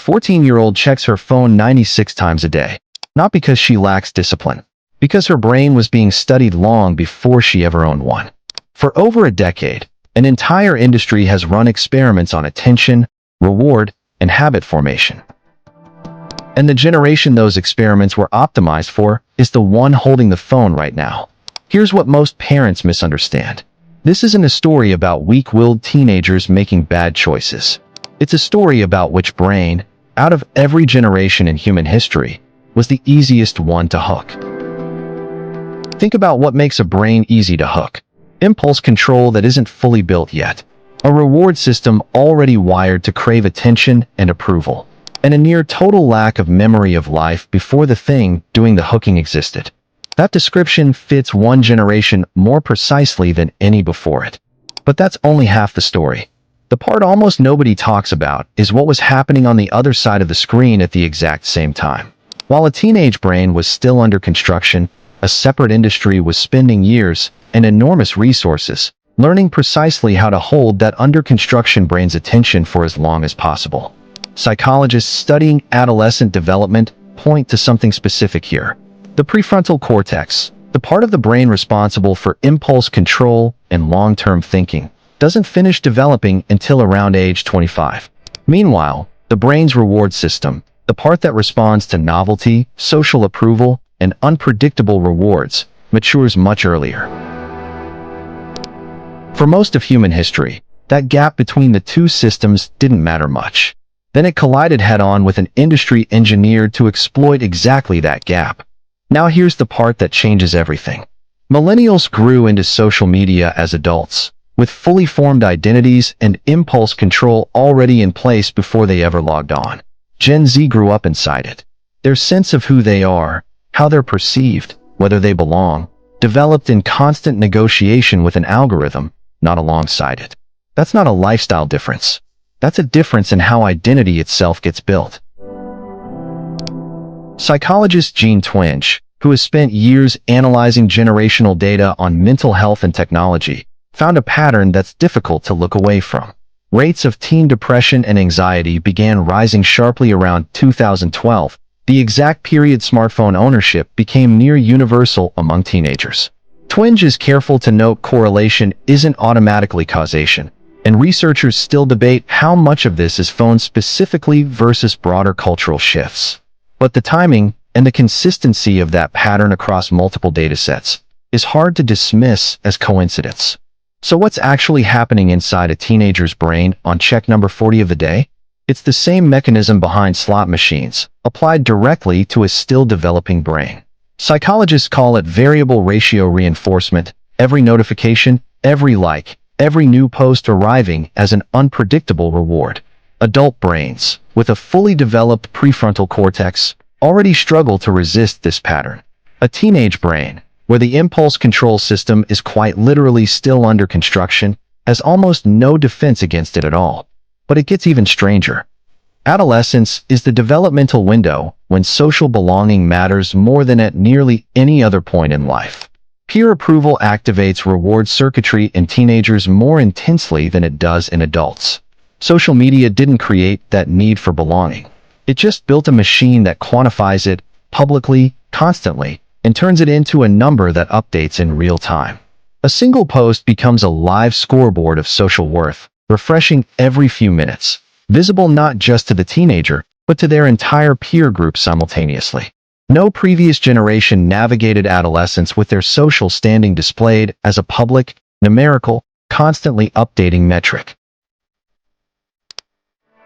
14-year-old checks her phone 96 times a day, not because she lacks discipline, because her brain was being studied long before she ever owned one. For over a decade, an entire industry has run experiments on attention, reward, and habit formation. And the generation those experiments were optimized for is the one holding the phone right now. Here's what most parents misunderstand. This isn't a story about weak-willed teenagers making bad choices. It's a story about which brain, out of every generation in human history, was the easiest one to hook. Think about what makes a brain easy to hook. Impulse control that isn't fully built yet. A reward system already wired to crave attention and approval. And a near total lack of memory of life before the thing doing the hooking existed. That description fits one generation more precisely than any before it. But that's only half the story. The part almost nobody talks about is what was happening on the other side of the screen at the exact same time. While a teenage brain was still under construction, a separate industry was spending years and enormous resources learning precisely how to hold that under-construction brain's attention for as long as possible. Psychologists studying adolescent development point to something specific here. The prefrontal cortex, the part of the brain responsible for impulse control and long-term thinking, doesn't finish developing until around age 25. Meanwhile, the brain's reward system, the part that responds to novelty, social approval, and unpredictable rewards, matures much earlier. For most of human history, that gap between the two systems didn't matter much. Then it collided head-on with an industry engineered to exploit exactly that gap. Now here's the part that changes everything. Millennials grew into social media as adults, with fully formed identities and impulse control already in place before they ever logged on. Gen Z grew up inside it. Their sense of who they are, how they're perceived, whether they belong, developed in constant negotiation with an algorithm, not alongside it. That's not a lifestyle difference. That's a difference in how identity itself gets built. Psychologist Jean Twenge, who has spent years analyzing generational data on mental health and technology, found a pattern that's difficult to look away from. Rates of teen depression and anxiety began rising sharply around 2012, the exact period smartphone ownership became near universal among teenagers. Twenge is careful to note correlation isn't automatically causation, and researchers still debate how much of this is phone specifically versus broader cultural shifts. But the timing and the consistency of that pattern across multiple datasets is hard to dismiss as coincidence. So what's actually happening inside a teenager's brain on check number 40 of the day? It's the same mechanism behind slot machines, applied directly to a still developing brain. Psychologists call it variable ratio reinforcement, every notification, every like, every new post arriving as an unpredictable reward. Adult brains, with a fully developed prefrontal cortex, already struggle to resist this pattern. A teenage brain, where the impulse control system is quite literally still under construction, has almost no defense against it at all. But it gets even stranger. Adolescence is the developmental window when social belonging matters more than at nearly any other point in life. Peer approval activates reward circuitry in teenagers more intensely than it does in adults. Social media didn't create that need for belonging. It just built a machine that quantifies it publicly, constantly, and turns it into a number that updates in real time. A single post becomes a live scoreboard of social worth, refreshing every few minutes, visible not just to the teenager, but to their entire peer group simultaneously. No previous generation navigated adolescence with their social standing displayed as a public, numerical, constantly updating metric.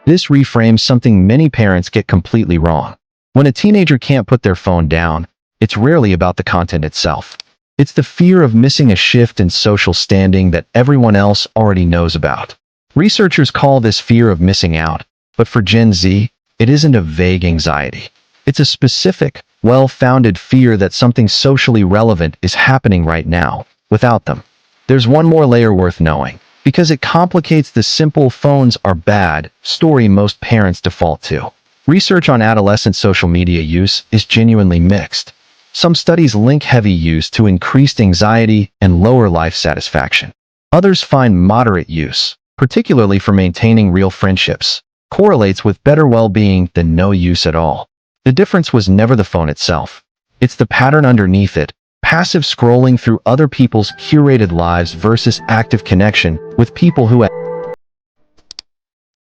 This reframes something many parents get completely wrong. When a teenager can't put their phone down, it's rarely about the content itself. It's the fear of missing a shift in social standing that everyone else already knows about. Researchers call this fear of missing out, but for Gen Z, it isn't a vague anxiety. It's a specific, well-founded fear that something socially relevant is happening right now, without them. There's one more layer worth knowing, because it complicates the simple "phones are bad" story most parents default to. Research on adolescent social media use is genuinely mixed. Some studies link heavy use to increased anxiety and lower life satisfaction. Others find moderate use, particularly for maintaining real friendships, correlates with better well-being than no use at all. The difference was never the phone itself. It's the pattern underneath it, passive scrolling through other people's curated lives versus active connection with people who...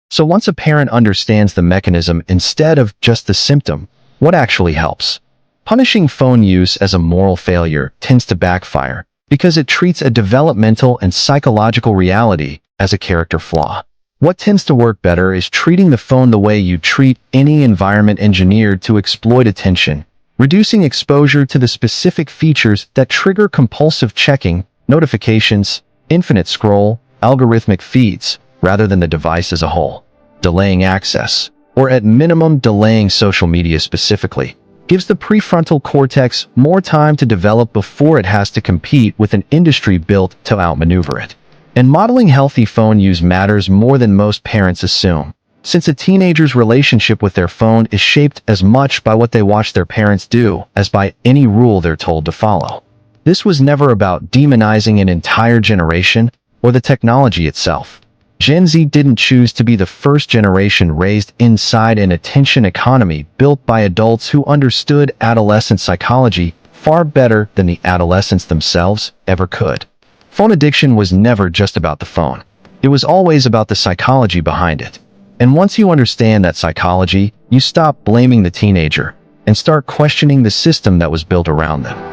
So once a parent understands the mechanism instead of just the symptom, what actually helps? Punishing phone use as a moral failure tends to backfire because it treats a developmental and psychological reality as a character flaw. What tends to work better is treating the phone the way you treat any environment engineered to exploit attention, reducing exposure to the specific features that trigger compulsive checking, notifications, infinite scroll, algorithmic feeds, rather than the device as a whole. Delaying access, or at minimum delaying social media specifically, gives the prefrontal cortex more time to develop before it has to compete with an industry built to outmaneuver it. And modeling healthy phone use matters more than most parents assume, since a teenager's relationship with their phone is shaped as much by what they watch their parents do as by any rule they're told to follow. This was never about demonizing an entire generation or the technology itself. Gen Z didn't choose to be the first generation raised inside an attention economy built by adults who understood adolescent psychology far better than the adolescents themselves ever could. Phone addiction was never just about the phone. It was always about the psychology behind it. And once you understand that psychology, you stop blaming the teenager and start questioning the system that was built around them.